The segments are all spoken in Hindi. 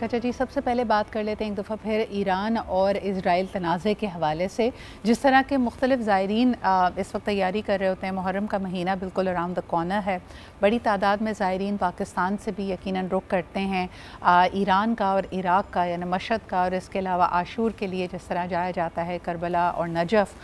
अच्छा जी, सबसे पहले बात कर लेते हैं एक दफ़ा फिर ईरान और इज़राइल तनाज़े के हवाले से। जिस तरह के मुख्तलिफ़ ज़ायरीन इस वक्त तैयारी कर रहे होते हैं, मुहर्रम का महीना बिल्कुल अराउंड द कॉर्नर है। बड़ी तादाद में ज़ायरीन पाकिस्तान से भी यकीनन रुख करते हैं ईरान का और इराक़ का, यानी मशहद का, और इसके अलावा आशूर के लिए जिस तरह जाया जाता है, करबला और नजफ़,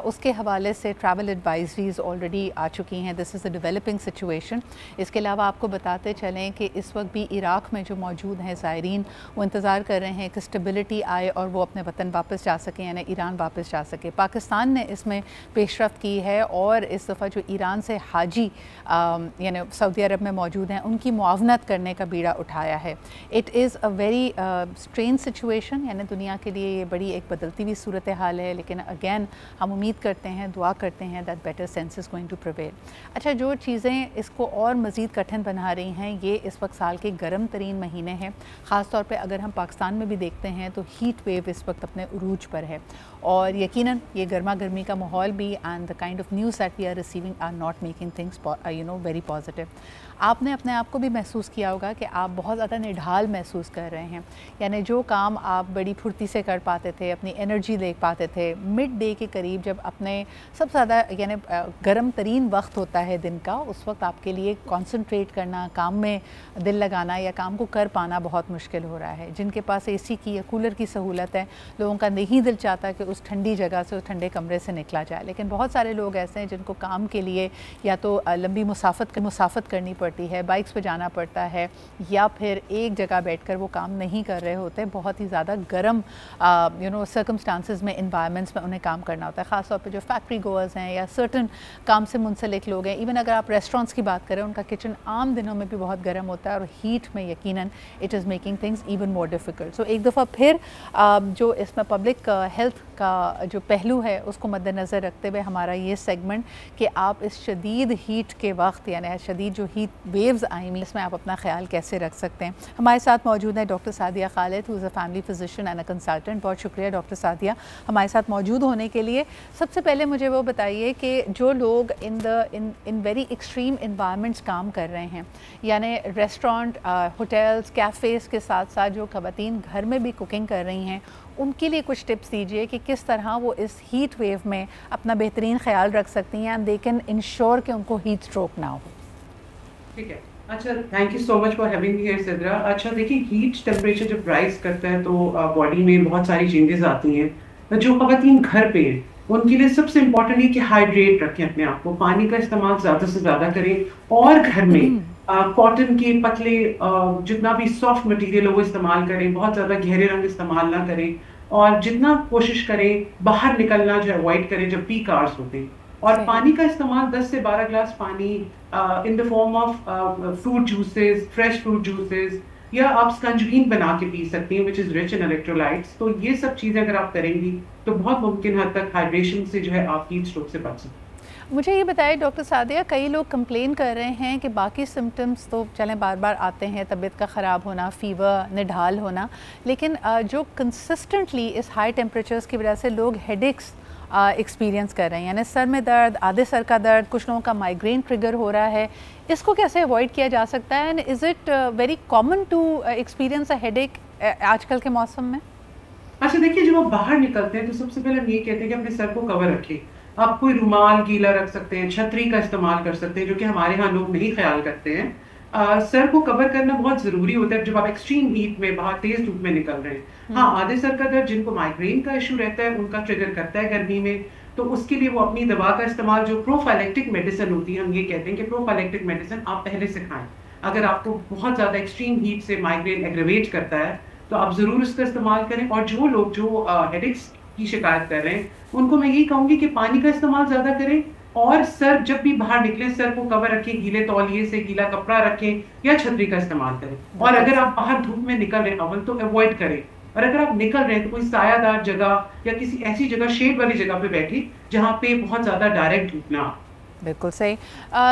उसके हवाले से ट्रैवल एडवाइजरीज़ ऑलरेडी आ चुकी हैं। This is a developing situation. इसके अलावा आपको बताते चलें कि इस वक्त भी इराक़ में जो मौजूद हैं ज़ायरीन, वो इंतज़ार कर रहे हैं कि स्टेबिलिटी आए और वो अपने वतन वापस जा सकें, यानी ईरान वापस जा सके। पाकिस्तान ने इसमें पेशरफ्त की है और इस दफ़ा जो ईरान से हाजी यानी सऊदी अरब में मौजूद हैं, उनकी मुआवनत करने का बीड़ा उठाया है। It is a very strange situation, यानी दुनिया के लिए ये बड़ी एक बदलती हुई सूरत हाल है, लेकिन अगेन हम उम्मीद करते हैं, दुआ करते हैं that better sense is going to prevail. अच्छा, जो चीज़ें इसको और मज़ीद कठिन बना रही हैं, ये इस वक्त साल के गर्म तरीन महीने हैं। ख़ास तौर पे अगर हम पाकिस्तान में भी देखते हैं तो हीट वेव इस वक्त अपने उरूज पर है और यकीनन ये गर्मा गर्मी का माहौल भी and the kind of news that we are receiving are not making things very positive. आपने अपने आप को भी महसूस किया होगा कि आप बहुत ज़्यादा निढाल महसूस कर रहे हैं, यानी जो काम आप बड़ी फुर्ती से कर पाते थे, अपनी एनर्जी दे पाते थे, मिड डे के करीब जब अपने सबसे ज़्यादा यानी गर्म तरीन वक्त होता है दिन का, उस वक्त आपके लिए कॉन्सनट्रेट करना, काम में दिल लगाना या काम को कर पाना बहुत मुश्किल हो रहा है। जिनके पास एसी की या कूलर की सहूलत है, लोगों का नहीं दिल चाहता कि उस ठंडी जगह से, उस ठंडे कमरे से निकला जाए, लेकिन बहुत सारे लोग ऐसे हैं जिनको काम के लिए या तो लंबी मुसाफत करनी पड़ती है, बाइक्स पे जाना पड़ता है, या फिर एक जगह बैठकर वो काम नहीं कर रहे होते, बहुत ही ज़्यादा गर्म सर्कमस्टांसिस में, इन्वायरमेंट्स में उन्हें काम करना होता है। ख़ास तौर पे जो फैक्ट्री गोअर्स हैं या सर्टन काम से मुंसलिक लोग हैं, इवन अगर आप रेस्टोरेंट्स की बात करें, उनका किचन आम दिनों में भी बहुत गर्म होता है और हीट में यकीनन it is making things even more difficult. So एक दफ़ा फिर जो इसमें पब्लिक हेल्थ का जो पहलू है उसको मद्देनज़र रखते हुए हमारा ये सेगमेंट कि आप इस शदीद हीट के वक्त, यानी शदीद जो हीट वेव्स आई हुई, इसमें आप अपना ख्याल कैसे रख सकते हैं। हमारे साथ मौजूद है doctor Sadia Khalid, who is a family physician and a consultant. बहुत शुक्रिया डॉक्टर सादिया हमारे साथ मौजूद होने के लिए। सबसे पहले मुझे वो बताइए कि जो लोग इन वेरी एक्सट्रीम इन्वायरमेंट्स काम कर रहे हैं, यानी रेस्टोरेंट, होटल्स, कैफ़ेज़ के साथ साथ जो ख़वातीन घर में भी कुकिंग कर रही हैं, उनके लिए कुछ टिप्स दीजिए कि किस तरह वो इस हीट वेव में अपना बेहतरीन ख्याल रख सकती हैं एंड दे कैन इंश्योर कि उनको हीट स्ट्रोक ना हो। ठीक है। अच्छा, thank you so much for having me here Sidra. अच्छा देखिए, हीट टेम्परेचर जब राइज करता है तो बॉडी में बहुत सारी चेंजेस आती हैं। तो जो खवातीन घर पे हैं उनके लिए सबसे इम्पोर्टेंट है कि हाइड्रेट रखें अपने आप को, पानी का इस्तेमाल ज़्यादा से ज़्यादा करें और घर में कॉटन के पतले जितना भी सॉफ्ट मटेरियल हो वो इस्तेमाल करें, बहुत ज़्यादा गहरे रंग इस्तेमाल ना करें और जितना कोशिश करें बाहर निकलना जो अवॉइड करें जब पीक आवर्स होते हैं। और पानी का इस्तेमाल 10 से 12 ग्लास पानी in the form of fruit juices, fresh fruit juices, या आप स्कंजबीन बना के पी सकती हैं which is rich in electrolytes. तो ये सब चीज़ें अगर आप करेंगी तो बहुत मुमकिन हद तक हाइड्रेशन से जो है आप हीट स्ट्रोक से बच सकते हैं। मुझे ये बताइए डॉक्टर सादिया, कई लोग कंप्लेन कर रहे हैं कि बाकी सिम्टम्स तो चलें बार बार आते हैं, तबीयत का ख़राब होना, फ़ीवर, निढाल होना, लेकिन जो कंसिस्टेंटली इस हाई टेम्परेचर्स की वजह से लोग हेडेक्स एक्सपीरियंस कर रहे हैं, यानी सर में दर्द, आधे सर का दर्द, कुछ लोगों का माइग्रेन ट्रिगर हो रहा है, इसको कैसे अवॉइड किया जा सकता है and is it very common to experience a headache आजकल के मौसम में? अच्छा देखिए, जब आप बाहर निकलते हैं तो सबसे पहले हम ये कहते हैं कि अपने सर को कवर रखें। आप कोई रुमाल गीला रख सकते हैं, छतरी का इस्तेमाल कर सकते हैं, जो कि हमारे यहाँ लोग नहीं ख्याल करते हैं। सर को कवर करना बहुत ज़रूरी होता है जब आप एक्सट्रीम हीट में बाहर तेज धूप में निकल रहे हैं। हाँ, आधे सर का दर्द जिनको माइग्रेन का इशू रहता है उनका ट्रिगर करता है गर्मी में, तो उसके लिए वो अपनी दवा का इस्तेमाल, जो प्रोफाइलेक्टिक मेडिसिन होती है, हम ये कहते हैं कि प्रोफाइलेक्टिक मेडिसिन आप पहले से खाएं। अगर आपको बहुत ज़्यादा एक्सट्रीम हीट से माइग्रेन एग्रेवेट करता है तो आप ज़रूर उसका इस्तेमाल करें। और जो लोग जो हेडेक्स की शिकायत कर रहे हैं उनको मैं यही कहूँगी कि पानी का इस्तेमाल ज़्यादा करें और सर जब भी बाहर निकले सर को कवर रखें, गीले तौलिए से गीला कपड़ा रखें या छतरी का इस्तेमाल करें। और अगर आप बाहर धूप में निकल रहे हैं अव्वल तो अवॉइड करें, और अगर आप निकल रहे हैं तो कोई सायादार जगह या किसी ऐसी जगह, शेड वाली जगह पे बैठिए जहाँ पे बहुत ज़्यादा डायरेक्ट धूप ना हो। बिल्कुल सही।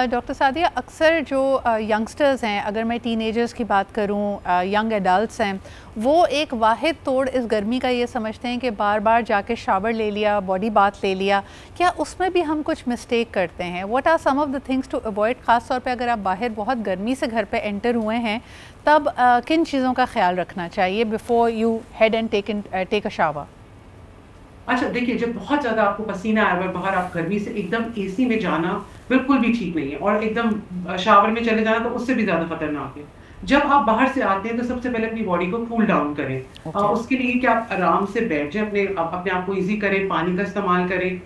डॉक्टर सादिया, अक्सर जो यंगस्टर्स हैं, अगर मैं टीनेजर्स की बात करूं, यंग एडल्ट्स हैं, वो एक वाहिद तोड़ इस गर्मी का ये समझते हैं कि बार बार जाके शावर ले लिया, बॉडी बाथ ले लिया। क्या उसमें भी हम कुछ मिस्टेक करते हैं? What are some of the things to avoid, ख़ास तौर पे अगर आप बाहर बहुत गर्मी से घर पे एंटर हुए हैं, तब किन चीज़ों का ख्याल रखना चाहिए before you head and take a shower? अच्छा देखिए, जब बहुत ज़्यादा आपको पसीना आया हुआ है बाहर, आप गर्मी से एकदम एसी में जाना बिल्कुल भी ठीक नहीं है, और एकदम शावर में चले जाना तो उससे भी ज़्यादा खतरनाक है। जब आप बाहर से आते हैं तो सबसे पहले अपनी बॉडी को कूल डाउन करें। उसके लिए कि आप आराम से बैठ जाएँ, अपने आप को ईज़ी करें, पानी का इस्तेमाल करें।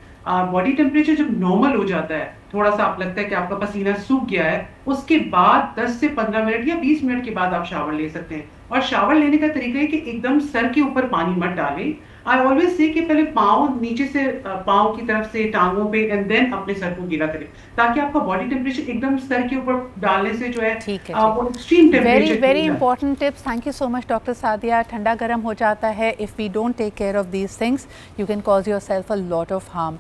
बॉडी टेम्परेचर जब नॉर्मल हो जाता है, थोड़ा-सा आप लगता है कि आपका पसीना सूख गया है, उसके बाद 10 से 15 मिनट या 20 मिनट के बाद आप शावर ले सकते हैं। और शावर लेने का तरीका है कि एकदम सर के ऊपर पानी मत डालें। आई ऑलवेज से कि पहले पाँव नीचे से, पाँव की तरफ से टांगों पे, एंड देन अपने सर को गीला करें, ताकि आपका बॉडी टेम्परेचर एकदम सर के ऊपर डालने से जो है ठीक है, वो extreme temperature. Very very important tips. Thank you so much doctor Sadia. ठंडा गर्म हो जाता है, if we don't take care of these things you can cause yourself a lot of harm.